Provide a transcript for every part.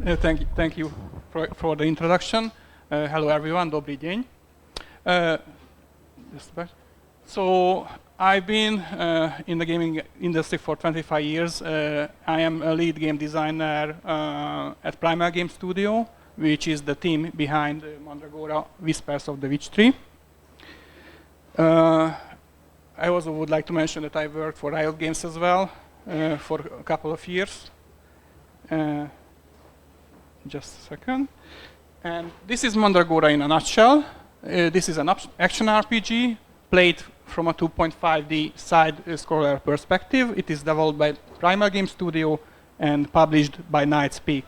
Thank you for the introduction. Hello everyone, dobrý deň. So I've been in the gaming industry for 25 years. I am a lead game designer at Primal Game Studio, which is the team behind Mandragora, Whispers of the Witch Tree. I also would like to mention that I worked for Riot Games as well for a couple of years. Just a second. And this is Mandragora in a nutshell. This is an action RPG played from a 2.5D side-scroller perspective. It is developed by Primal Game Studio and published by Nightspeak.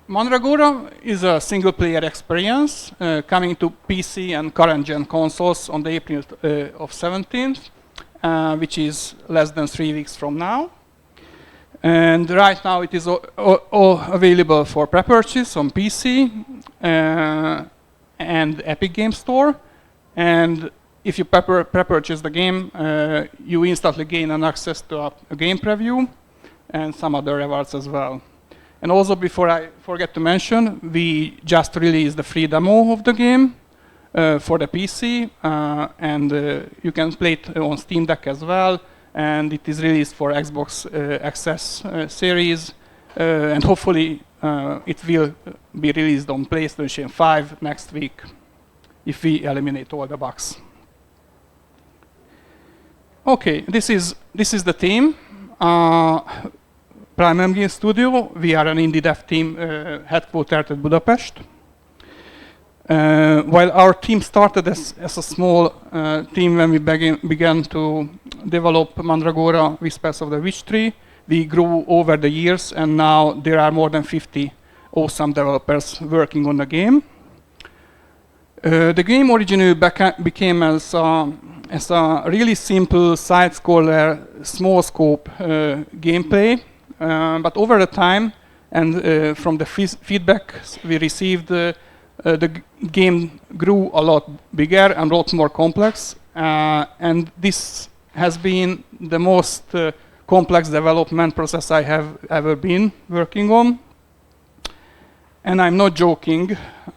Mandragora is a single-player experience coming to PC and current-gen consoles on the April of 17th, which is less than 3 weeks from now. And right now it is all available for pre-purchase on PC and Epic Game Store. And if you pre-purchase the game, you instantly gain an access to a game preview and some other rewards as well. And also, before I forget to mention, we just released the free demo of the game for the PC, and you can play it on Steam Deck as well. And it is released for Xbox Access series, and hopefully it will be released on PlayStation 5 next week if we eliminate all the bugs. Okay, this is the team. Primal Game Studio. We are an indie dev team headquartered at Budapest. While our team started as a small team when we began to develop Mandragora, Whispers of the Witch Tree, we grew over the years, and now there are more than 50 awesome developers working on the game. The game originally became as a really simple side-scroller, small-scope gameplay, but over the time and from the feedback we received, the game grew a lot bigger and a lot more complex, and this has been the most complex development process I have ever been working on. And I'm not joking.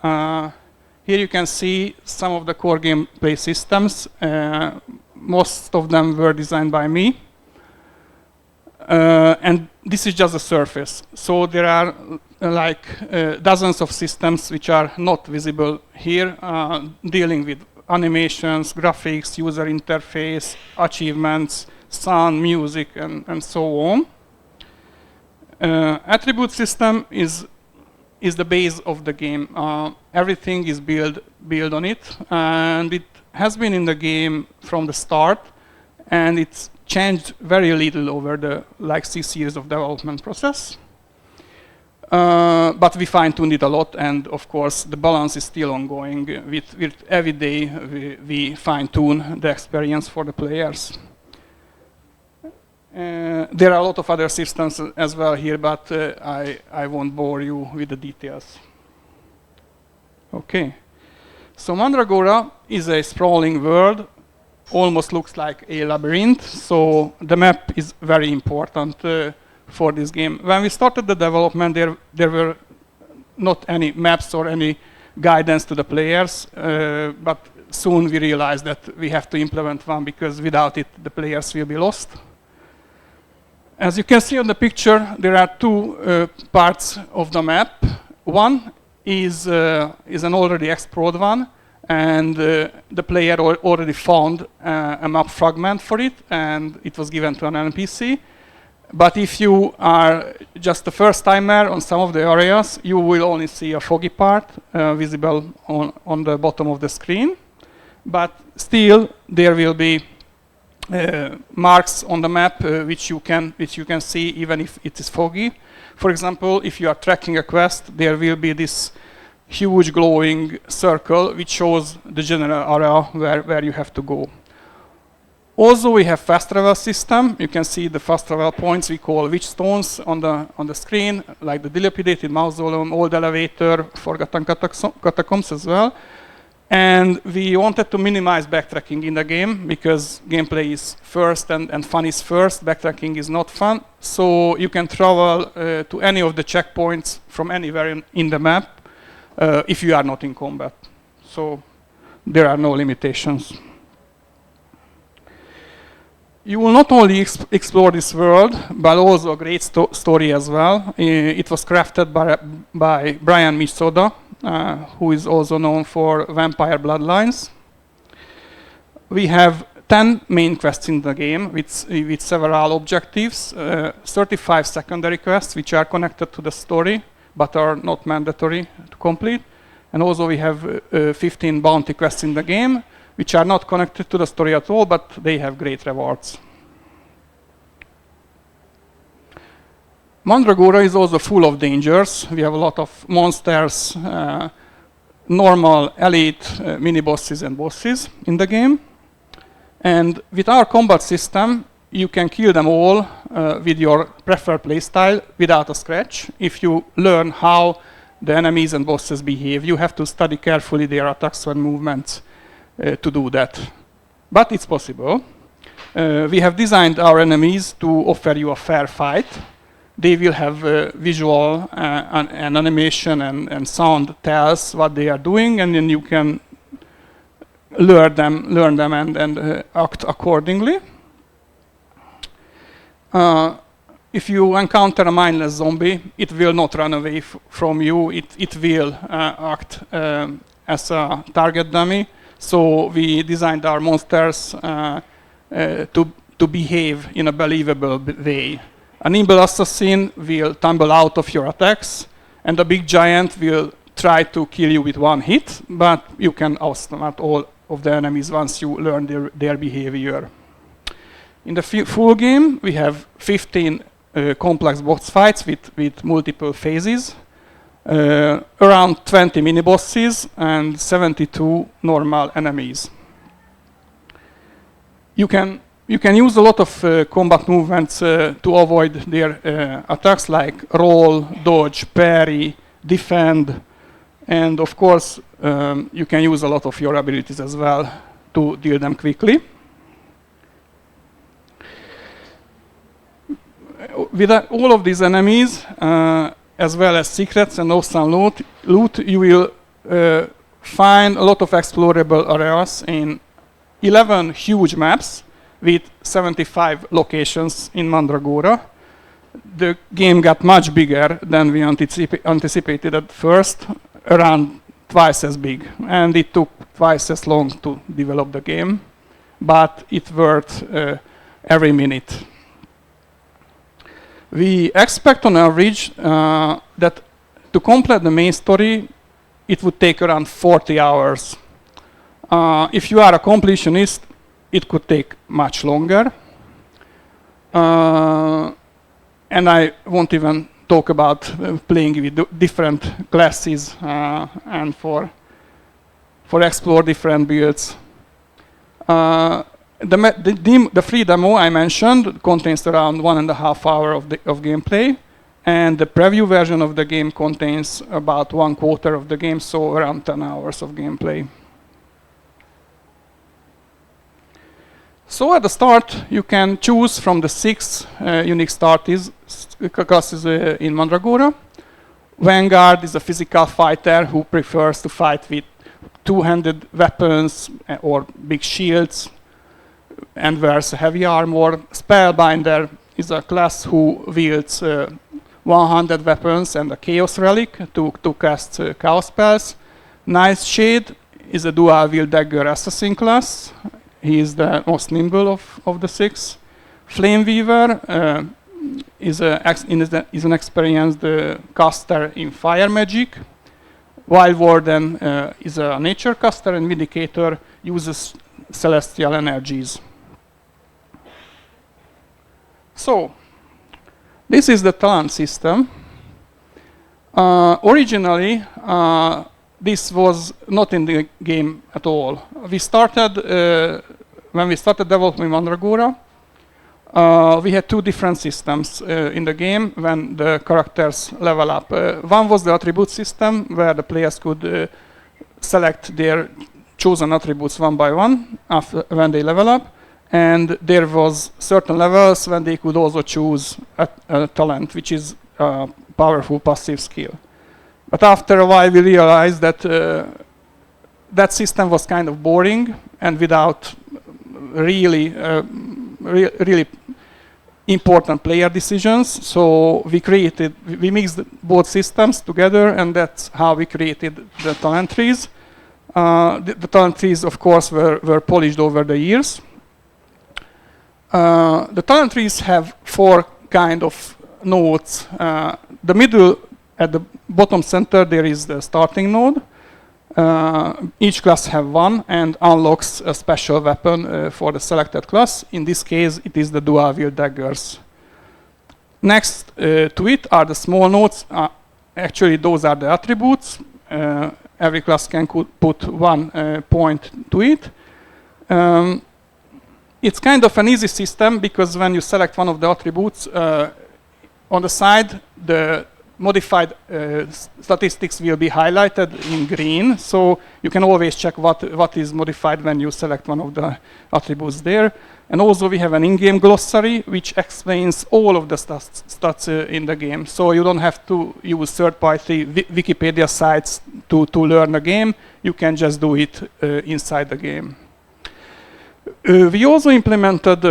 Here you can see some of the core gameplay systems. Most of them were designed by me. And this is just the surface. So there are dozens of systems which are not visible here, dealing with animations, graphics, user interface, achievements, sound, music, and so on. Attribute system is the base of the game. Everything is built on it, and it has been in the game from the start, and it's changed very little over the 6 years of development process. But we fine-tuned it a lot, and of course the balance is still ongoing. With every day we fine-tune the experience for the players. There are a lot of other systems as well here, but I won't bore you with the details. Okay, so Mandragora is a sprawling world, almost looks like a labyrinth, so the map is very important for this game. When we started the development, there were not any maps or any guidance to the players, but soon we realized that we have to implement one, because without it the players will be lost. As you can see on the picture, there are two parts of the map. One is an already explored one, and the player already found a map fragment for it, and it was given to an NPC. But if you are just the first timer on some of the areas, you will only see a foggy part visible on the bottom of the screen. But still, there will be marks on the map which you can see even if it is foggy. For example, if you are tracking a quest, there will be this huge glowing circle which shows the general area where you have to go. Also, we have fast travel system. You can see the fast travel points we call witch stones on the screen, like the dilapidated mausoleum, old elevator, forgotten catacombs as well. And we wanted to minimize backtracking in the game because gameplay is first and fun is first. Backtracking is not fun. So you can travel to any of the checkpoints from anywhere in the map if you are not in combat. So there are no limitations. You will not only explore this world, but also a great story as well. It was crafted by Brian Misoda, who is also known for Vampire Bloodlines. We have 10 main quests in the game with several objectives, 35 secondary quests which are connected to the story but are not mandatory to complete. And also we have 15 bounty quests in the game which are not connected to the story at all, but they have great rewards. Mandragora is also full of dangers. We have a lot of monsters, normal, elite, mini-bosses and bosses in the game. And with our combat system, you can kill them all with your preferred playstyle without a scratch. If you learn how the enemies and bosses behave, you have to study carefully their attacks and movements to do that. But it's possible. We have designed our enemies to offer you a fair fight. They will have visual and animation and sound tells what they are doing, and then you can learn them and act accordingly. If you encounter a mindless zombie, it will not run away from you. It will act as a target dummy. So we designed our monsters to behave in a believable way. A nimble assassin will tumble out of your attacks, and a big giant will try to kill you with one hit, but you can outsmart all of the enemies once you learn their behavior. In the full game, we have 15 complex boss fights with multiple phases, around 20 mini-bosses, and 72 normal enemies. You can use a lot of combat movements to avoid their attacks, like roll, dodge, parry, defend, and of course you can use a lot of your abilities as well to deal them quickly. With all of these enemies, as well as secrets and awesome loot, you will find a lot of explorable areas in 11 huge maps with 75 locations in Mandragora. The game got much bigger than we anticipated at first, around twice as big, and it took twice as long to develop the game, but it worth every minute. We expect on average that to complete the main story, it would take around 40 hours. If you are a completionist, it could take much longer. And I won't even talk about playing with different classes and for explore different builds. The free demo I mentioned contains around 1.5 hours of gameplay, and the preview version of the game contains about 1/4 of the game, so around 10 hours of gameplay. So at the start, you can choose from the 6 unique classes in Mandragora. Vanguard is a physical fighter who prefers to fight with two-handed weapons or big shields and wears heavy armor. Spellbinder is a class who wields 100 weapons and a Chaos Relic to cast Chaos spells. Nightshade is a dual-wield dagger assassin class. He is the most nimble of the 6. Flameweaver is an experienced caster in fire magic. Wild Warden is a nature caster, and Vindicator uses celestial energies. So, this is the talent system. Originally, this was not in the game at all. We started, when we started developing Mandragora, we had 2 different systems in the game when the characters level up. One was the attribute system, where the players could select their chosen attributes one by one after when they level up, and there was certain levels when they could also choose a talent, which is a powerful passive skill. But after a while, we realized that that system was kind of boring and without really important player decisions. So we mixed both systems together, and that's how we created the talent trees. The talent trees, of course, were polished over the years. The talent trees have 4 kind of nodes. The middle, at the bottom center, there is the starting node. Each class have one and unlocks a special weapon for the selected class. In this case, it is the dual wield daggers. Next to it are the small nodes. Actually, those are the attributes. Every class can put 1 point to it. It's kind of an easy system because when you select one of the attributes, on the side, the modified statistics will be highlighted in green, so you can always check what is modified when you select one of the attributes there. And also we have an in-game glossary which explains all of the stats in the game, so you don't have to use third-party Wikipedia sites to learn the game. You can just do it inside the game. We also implemented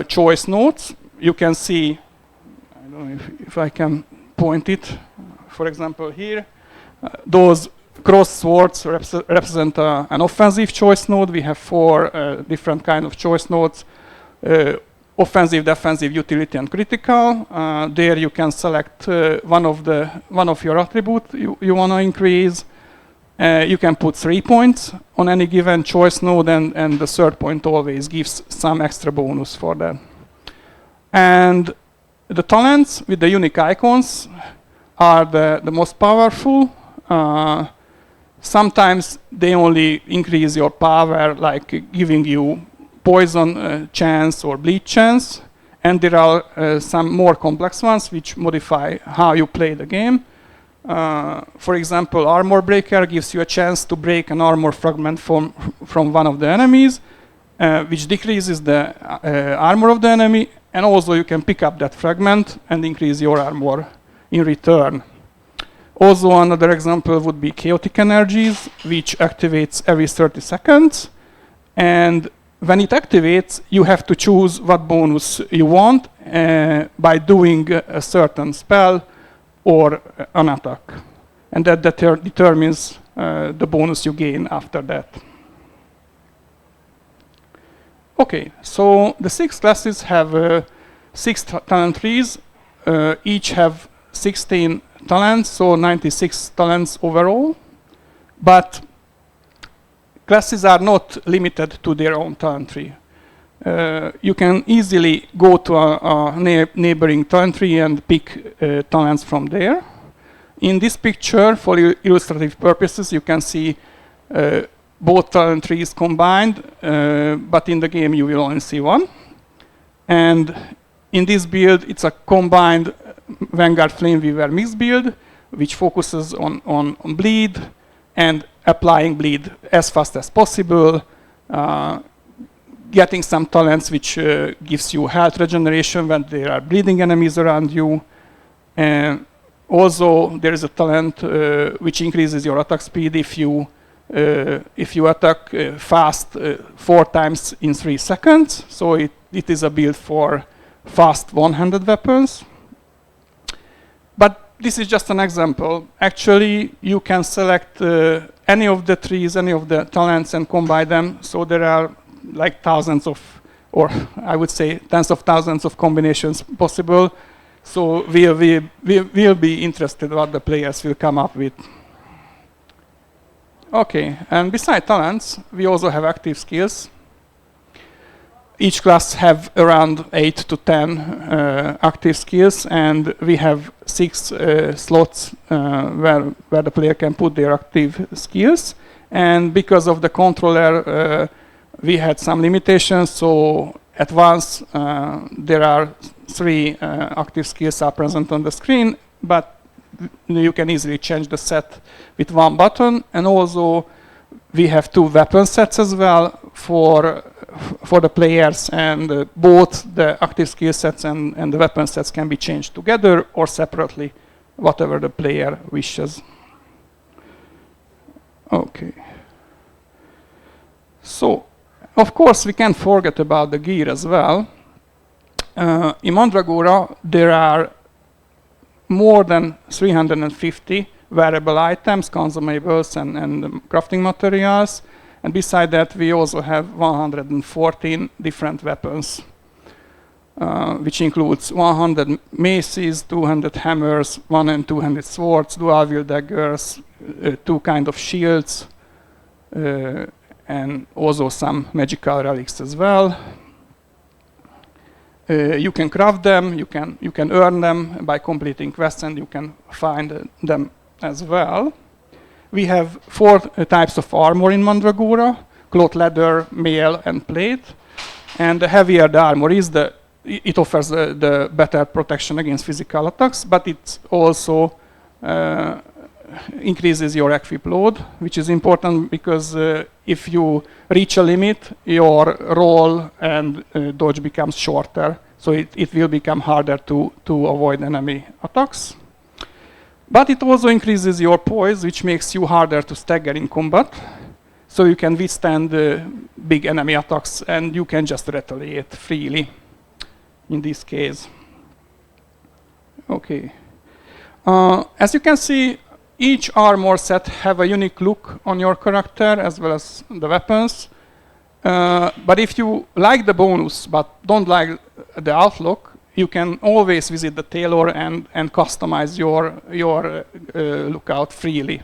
choice nodes. You can see, I don't know if I can point it, for example here, those cross swords represent an offensive choice node. We have 4 different kind of choice nodes: offensive, defensive, utility, and critical. There you can select one of your attribute you want to increase. You can put 3 points on any given choice node, and the third point always gives some extra bonus for that. And the talents with the unique icons are the most powerful. Sometimes they only increase your power, like giving you poison chance or bleed chance. And there are some more complex ones which modify how you play the game. For example, Armor Breaker gives you a chance to break an armor fragment from one of the enemies, which decreases the armor of the enemy. And also you can pick up that fragment and increase your armor in return. Also another example would be Chaotic Energies, which activates every 30 seconds. And when it activates, you have to choose what bonus you want by doing a certain spell or an attack. And that determines the bonus you gain after that. Okay, so the 6 classes have 6 talent trees. Each have 16 talents, so 96 talents overall. But classes are not limited to their own talent tree. You can easily go to a neighboring talent tree and pick talents from there. In this picture, for illustrative purposes, you can see both talent trees combined, but in the game you will only see one. And in this build, it's a combined Vanguard Flameweaver mix build, which focuses on bleed and applying bleed as fast as possible, getting some talents which gives you health regeneration when there are bleeding enemies around you. And also, there is a talent which increases your attack speed if you attack fast 4 times in 3 seconds. So it is a build for fast one-handed weapons. But this is just an example. Actually, you can select any of the trees, any of the talents, and combine them. So there are like thousands of, or I would say tens of thousands of combinations possible. So we'll be interested what the players will come up with. Okay, and beside talents, we also have active skills. Each class have around 8 to 10 active skills, and we have 6 slots where the player can put their active skills. And because of the controller, we had some limitations. So at once, there are 3 active skills are present on the screen, but you can easily change the set with one button. And also, We have 2 weapon sets as well for the players, and both the active skill sets and the weapon sets can be changed together or separately, whatever the player wishes. Okay. So, of course, we can't forget about the gear as well. In Mandragora, there are more than 350 wearable items, consumables, and crafting materials. And beside that, we also have 114 different weapons, which includes 100 maces, 200 hammers, 1 and 200 swords, dual-wield daggers, 2 kind of shields, and also some magical relics as well. You can craft them, you can earn them by completing quests, and you can find them as well. We have 4 types of armor in Mandragora: cloth, leather, mail, and plate. And the heavier the armor is, it offers the better protection against physical attacks, but it also increases your equip load, which is important because if you reach a limit, your roll and dodge becomes shorter, so it will become harder to avoid enemy attacks. But it also increases your poise, which makes you harder to stagger in combat, so you can withstand big enemy attacks and you can just retaliate freely in this case. Okay. As you can see, each armor set have a unique look on your character as well as the weapons. But if you like the bonus but don't like the outlook, you can always visit the tailor and customize your lookout freely.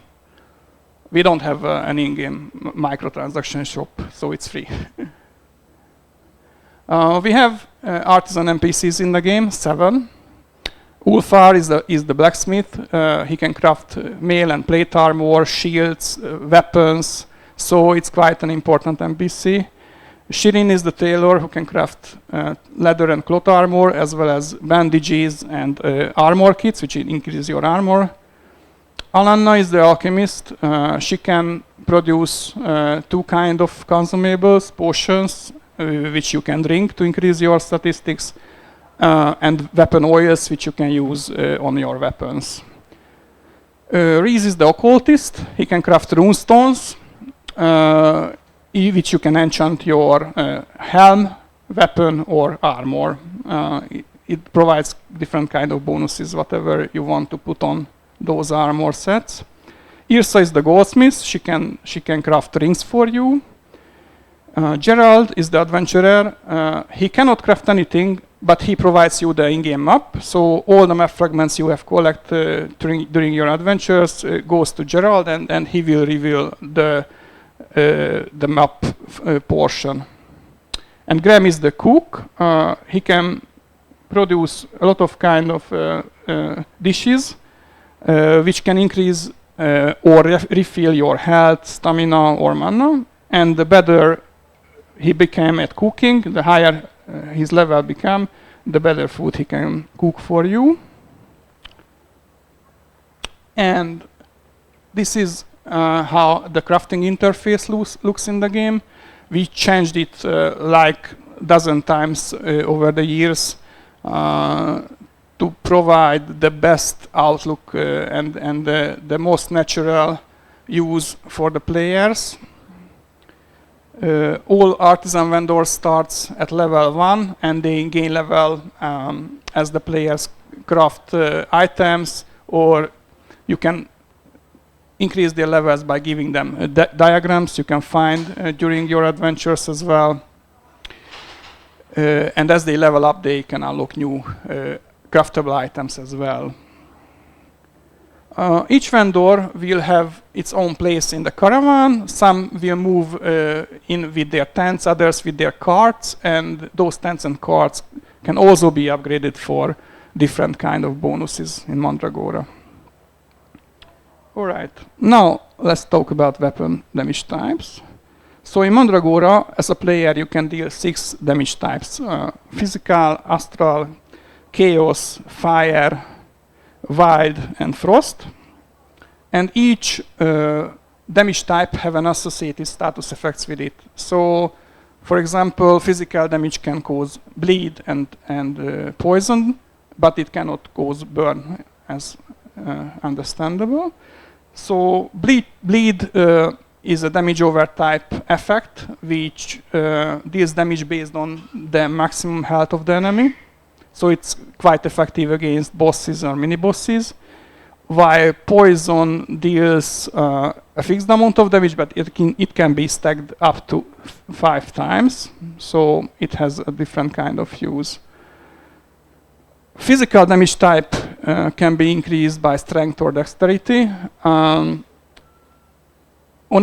We don't have an in-game microtransaction shop, so it's free. We have artisan NPCs in the game, 7. Ulfar is the blacksmith. He can craft mail and plate armor, shields, weapons, so it's quite an important NPC. Shirin is the tailor who can craft leather and cloth armor, as well as bandages and armor kits, which increase your armor. Alanna is the alchemist. She can produce 2 kind of consumables, potions, which you can drink to increase your statistics, and weapon oils, which you can use on your weapons. Reese is the occultist. He can craft runestones, which you can enchant your helm, weapon, or armor. It provides different kind of bonuses, whatever you want to put on those armor sets. Irsa is the goldsmith. She can craft rings for you. Gerald is the adventurer. He cannot craft anything, but he provides you the in-game map. So all the map fragments you have collected during your adventures goes to Gerald, and he will reveal the map portion. And Graham is the cook. He can produce a lot of kind of dishes, which can increase or refill your health, stamina, or mana. And the better he became at cooking, the higher his level become, the better food he can cook for you. And this is how the crafting interface looks in the game. We changed it like a dozen times over the years to provide the best outlook and the most natural use for the players. All artisan vendors starts at level 1, and they gain level as the players craft items, or you can increase their levels by giving them diagrams you can find during your adventures as well. And as they level up, they can unlock new craftable items as well. Each vendor will have its own place in the caravan. Some will move in with their tents, others with their carts, and those tents and carts can also be upgraded for different kind of bonuses in Mandragora. Alright, now let's talk about weapon damage types. So in Mandragora, as a player, you can deal 6 damage types: physical, astral, chaos, fire, wild, and frost. And each damage type have an associated status effects with it. So, for example, physical damage can cause bleed and poison, but it cannot cause burn, as understandable. So bleed is a damage over type effect, which deals damage based on the maximum health of the enemy. So it's quite effective against bosses or mini-bosses. While poison deals a fixed amount of damage, but it can be stacked up to 5 times. So it has a different kind of use. Physical damage type can be increased by strength or dexterity. On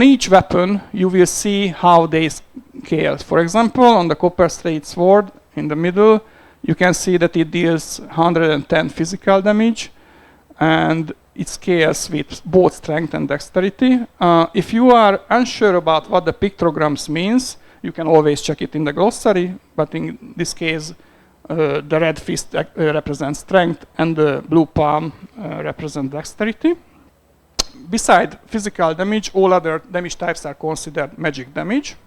each weapon, you will see how they scale. For example, on the copper straight sword in the middle, you can see that it deals 110 physical damage, and it scales with both strength and dexterity. If you are unsure about what the pictograms means, you can always check it in the glossary, but in this case, the red fist represents strength and the blue palm represents dexterity. Beside physical damage, all other damage types are considered magic damage.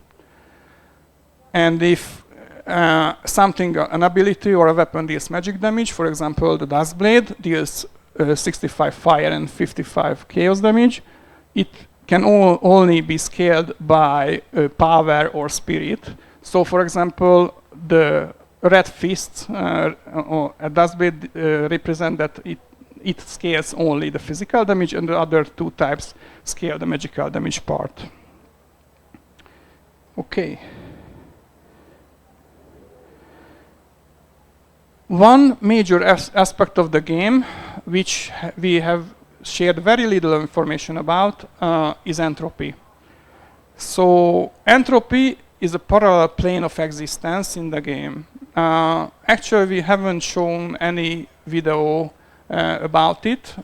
And if an ability or a weapon deals magic damage, for example, the Dust Blade deals 65 fire and 55 chaos damage, it can only be scaled by power or spirit. So, for example, the red fist or a Dust Blade represent that it scales only the physical damage, and the other 2 types scale the magical damage part. Okay. One major aspect of the game, which we have shared very little information about, is entropy. So entropy is a parallel plane of existence in the game. Actually, we haven't shown any video about it.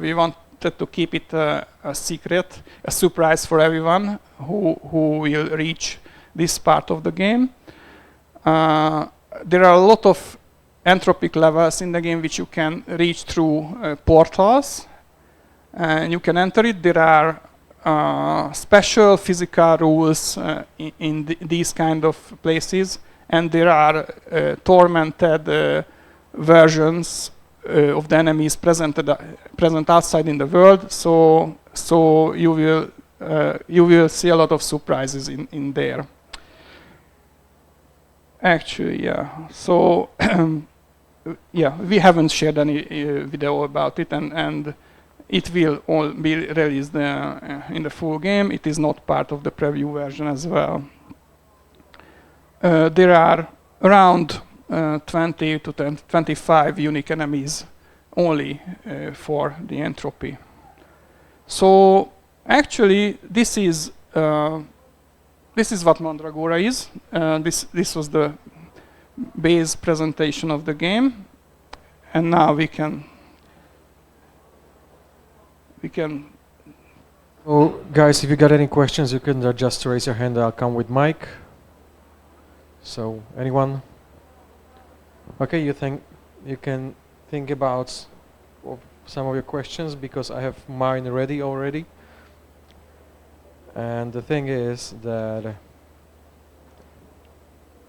We wanted to keep it a secret, a surprise for everyone who will reach this part of the game. There are a lot of entropic levels in the game which you can reach through portals, and you can enter it. There are special physical rules in these kind of places, and there are tormented versions of the enemies present outside in the world. So you will see a lot of surprises in there. Actually, yeah. So yeah, we haven't shared any video about it, and it will all be released in the full game. It is not part of the preview version as well. There are around 20 to 25 unique enemies only for the entropy. So actually, this is what Mandragora is. This was the base presentation of the game, and now we can. So guys, if you got any questions, you can just raise your hand. I'll come with mic. So anyone? Okay, you can think about some of your questions, because I have mine ready already. And the thing is that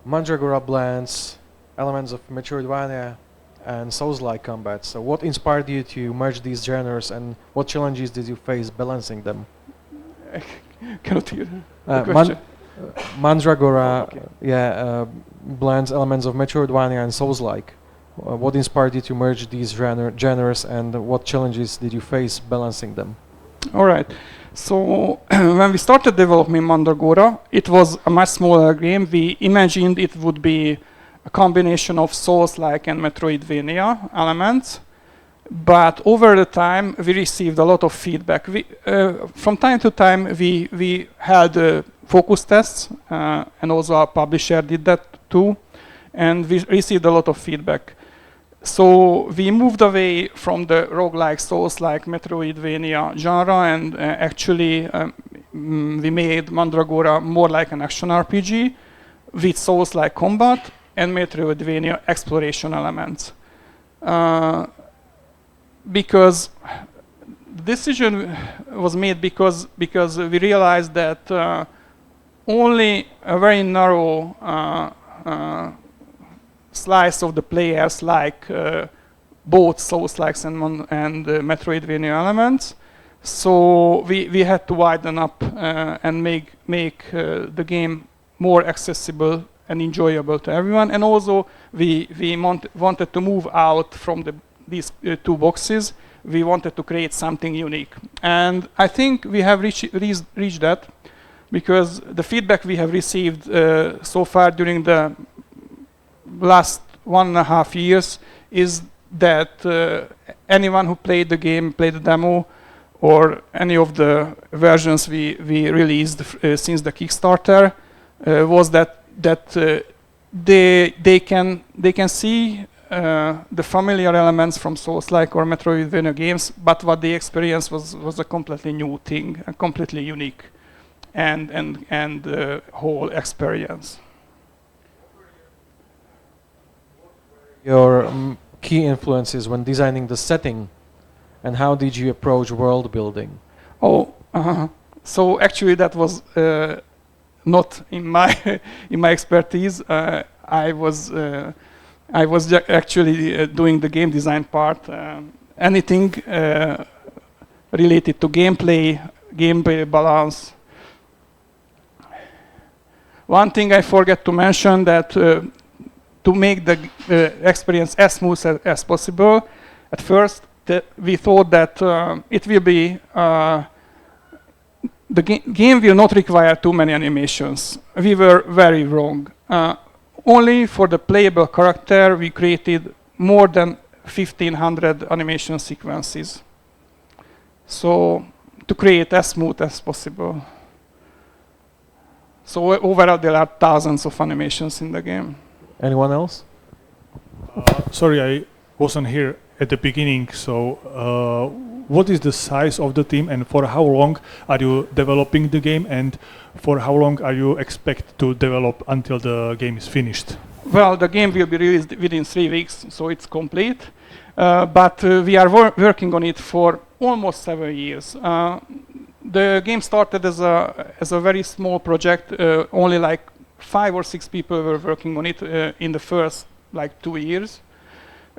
Mandragora blends elements of Metroidvania and Souls-like combat. So what inspired you to merge these genres, and what challenges did you face balancing them? I cannot hear the question. Mandragora, blends elements of Metroidvania and Souls-like. What inspired you to merge these genres, and what challenges did you face balancing them? All right. So when we started developing Mandragora, it was a much smaller game. We imagined it would be a combination of Souls-like and Metroidvania elements. But over the time, we received a lot of feedback. From time to time, we held focus tests, and also our publisher did that too. And we received a lot of feedback. So we moved away from the roguelike, Souls-like, Metroidvania genre, and actually we made Mandragora more like an action RPG with Souls-like combat and Metroidvania exploration elements. Because The decision was made because we realized that only a very narrow slice of the players like both Souls-likes and Metroidvania elements. So we had to widen up and make the game more accessible and enjoyable to everyone. And also we wanted to move out from these two boxes. We wanted to create something unique. And I think we have reached that, because the feedback we have received so far during the last 1.5 years is that anyone who played the game, played the demo, or any of the versions we released since the Kickstarter, was that they can see the familiar elements from Souls-like or Metroidvania games, but what they experienced was a completely new thing, a completely unique and whole experience. Your key influences when designing the setting, and how did you approach world building? So actually that was not in my expertise. I was actually doing the game design part. Anything related to gameplay balance. One thing I forgot to mention, that to make the experience as smooth as possible, at first we thought that it will be the game will not require too many animations. We were very wrong. Only for the playable character we created more than 1,500 animation sequences. So to create as smooth as possible. So overall there are thousands of animations in the game. Anyone else? Sorry, I wasn't here at the beginning. So what is the size of the team, and for how long are you developing the game, and for how long are you expect to develop until the game is finished? Well, the game will be released within 3 weeks, so it's complete. But we are working on it for almost 7 years. The game started as a very small project. Only like 5 or 6 people were working on it in the first 2 years.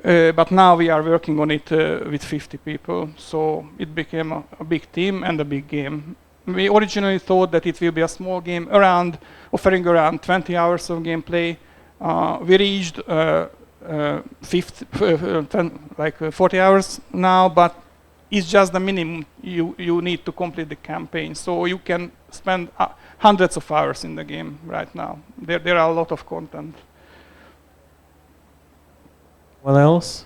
But now we are working on it with 50 people, so it became a big team and a big game. We originally thought that it will be a small game, offering around 20 hours of gameplay. We reached 40 hours now, but it's just the minimum you need to complete the campaign. So you can spend hundreds of hours in the game right now. There are a lot of content. What else?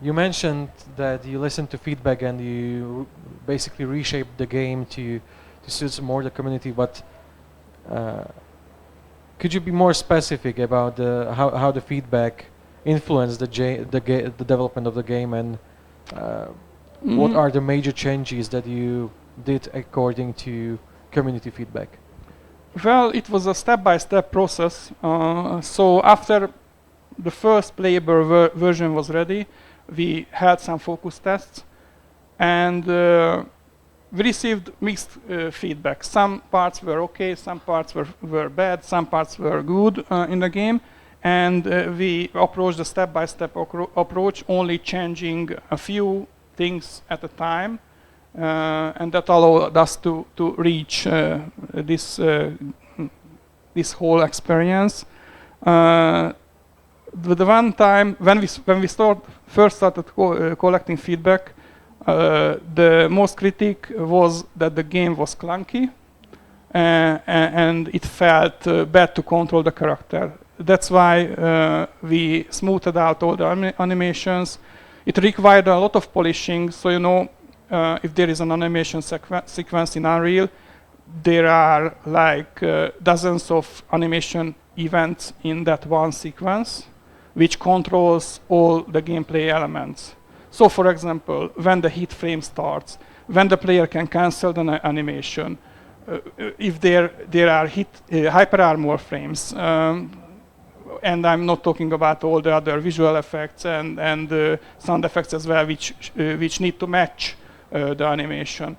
You mentioned that you listened to feedback and you basically reshaped the game to suit more the community. But could you be more specific about how the feedback influenced the development of the game, and what are the major changes that you did according to community feedback? Well, it was a step-by-step process. So after the first playable version was ready, we had some focus tests, and we received mixed feedback. Some parts were okay, some parts were bad, some parts were good in the game, and we approached the step-by-step approach, only changing a few things at a time. And that allowed us to reach this whole experience. The one time when we first started collecting feedback, the most critic was that the game was clunky and it felt bad to control the character. That's why we smoothed out all the animations. It required a lot of polishing, so if there is an animation sequence in Unreal, there are dozens of animation events in that one sequence, which controls all the gameplay elements. So for example, when the hit frame starts, when the player can cancel the animation, if there are hyper armor frames, and I'm not talking about all the other visual effects and sound effects as well, which need to match the animation.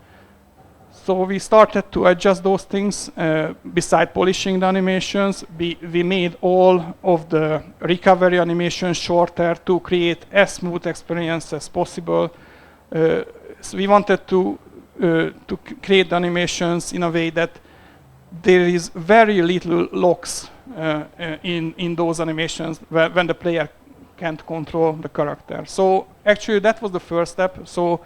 So we started to adjust those things. Beside polishing the animations, we made all of the recovery animations shorter to create as smooth experience as possible. So we wanted to create the animations in a way that there is very little locks in those animations when the player can't control the character. So actually that was the first step. So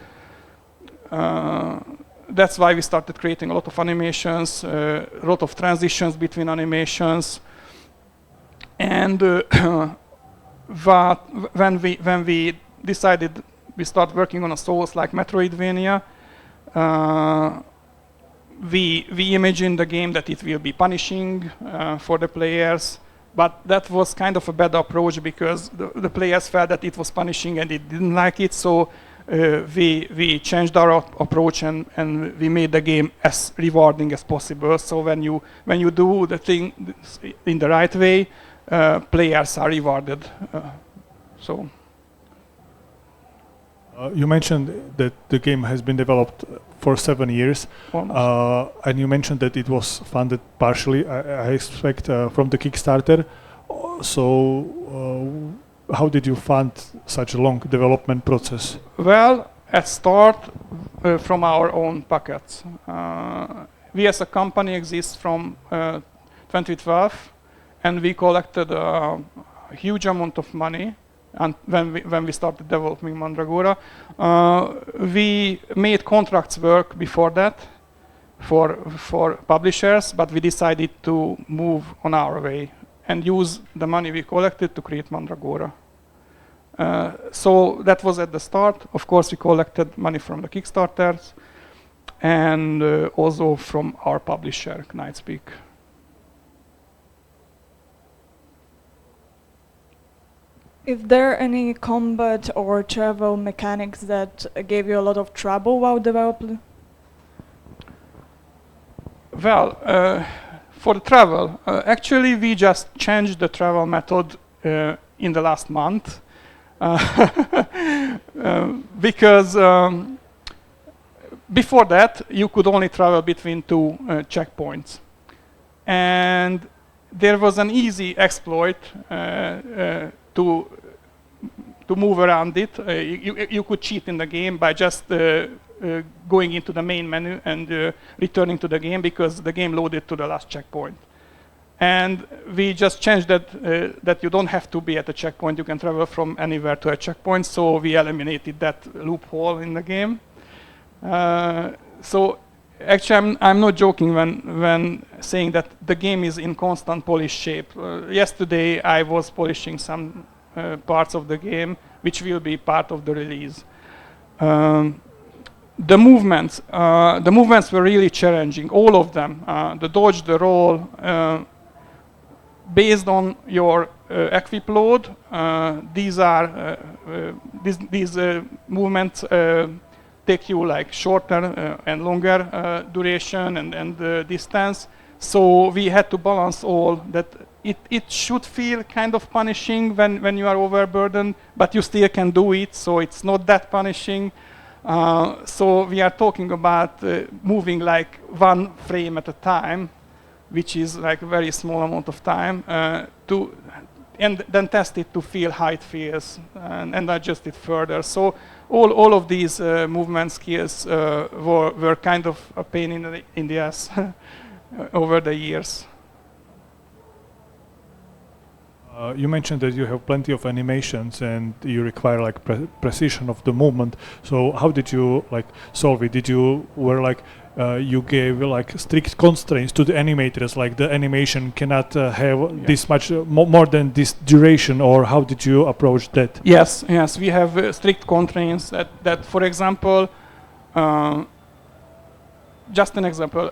that's why we started creating a lot of animations, a lot of transitions between animations. And when we decided we start working on a Souls like Metroidvania, we imagined the game that it will be punishing for the players, but that was kind of a bad approach because the players felt that it was punishing and it didn't like it. So we changed our approach and we made the game as rewarding as possible. So when you do the thing in the right way, players are rewarded. You mentioned that the game has been developed for 7 years, and you mentioned that it was funded partially, I expect, from the Kickstarter. So how did you fund such a long development process? Well, at start, from our own pockets. We as a company exist from 2012, and we collected a huge amount of money. And when we started developing Mandragora, we made contracts work before that for publishers, but we decided to move on our way and use the money we collected to create Mandragora. So that was at the start. Of course, we collected money from the Kickstarters and also from our publisher, Knightspeak. Is there any combat or travel mechanics that gave you a lot of trouble while developing? Well, for the travel, actually we just changed the travel method in the last month because before that you could only travel between two checkpoints, and there was an easy exploit to move around it. You could cheat in the game by just going into the main menu and returning to the game because the game loaded to the last checkpoint. And we just changed that you don't have to be at a checkpoint, you can travel from anywhere to a checkpoint, so we eliminated that loophole in the game. So actually I'm not joking when saying that the game is in constant polish shape. Yesterday I was polishing some parts of the game which will be part of the release. The movements were really challenging, all of them. The dodge, the roll, based on your equip load, these movements take you like shorter and longer duration and distance. So we had to balance all that. It should feel kind of punishing when you are overburdened, but you still can do it, so it's not that punishing. So we are talking about moving like 1 frame at a time, which is like a very small amount of time, and then test it to feel how it feels and adjust it further. So all of these movement skills were kind of a pain in the ass over the years. You mentioned that you have plenty of animations and you require like precision of the movement. So how did you like solve it? Did you you gave like strict constraints to the animators, like the animation cannot have this much more than this duration, or how did you approach that? Yes, we have strict constraints that for example, just an example,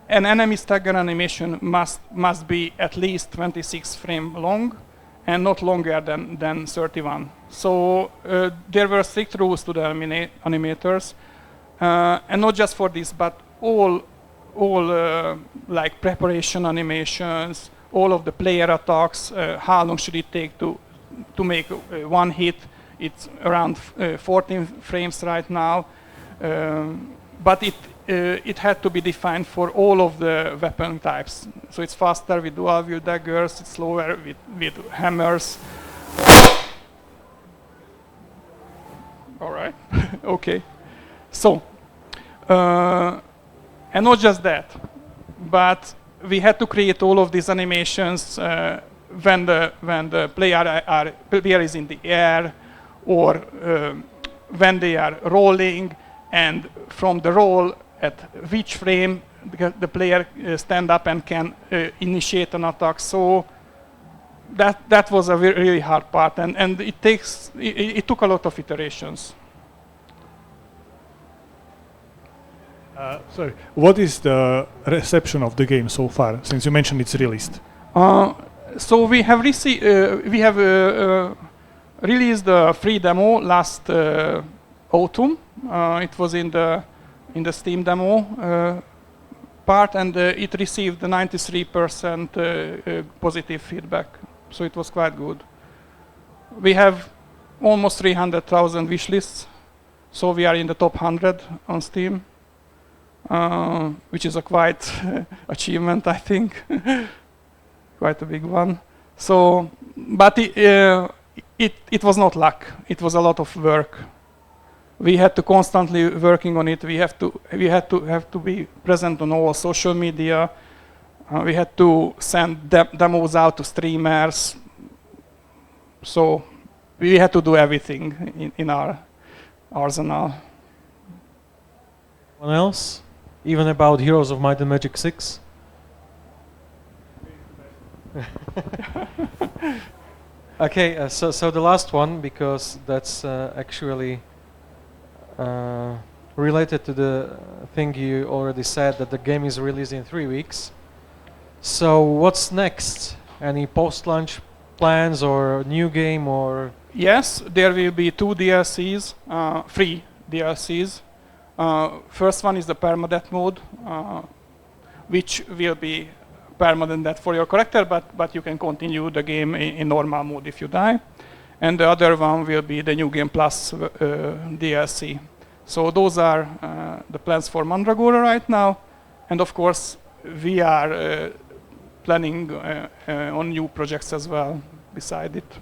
an enemy stagger animation must be at least 26 frames long and not longer than 31. So there were strict rules to the animators, and not just for this, but all like preparation animations, all of the player attacks, how long should it take to make one hit. It's around 14 frames right now, but it had to be defined for all of the weapon types. So it's faster with dual wield daggers, it's slower with hammers. All right, okay. So, and not just that, but we had to create all of these animations when the player is in the air, or when they are rolling, and from the roll at which frame the player stand up and can initiate an attack. So that was a really hard part, and it took a lot of iterations. Sorry, what is the reception of the game so far, since you mentioned it's released? So we have released the free demo last autumn. It was in the Steam demo part, and it received 93% positive feedback. So it was quite good. We have almost 300,000 wish lists, so we are in the top 100 on Steam, which is a quite achievement, I think, quite a big one. So, but it was not luck. It was a lot of work. We had to constantly working on it. We had to be present on all social media. We had to send demos out to streamers. So we had to do everything in our arsenal. Anyone else? Even about Heroes of Might and Magic 6? Okay, so the last one, because that's actually related to the thing you already said, that the game is released in 3 weeks. So what's next? Any post-launch plans or new game or? Yes, there will be 2 DLCs, free DLCs. First one is the permadeath mode, which will be permanent death for your character, but you can continue the game in normal mode if you die. And the other one will be the New Game Plus DLC. So those are the plans for Mandragora right now. And of course, we are planning on new projects as well beside it.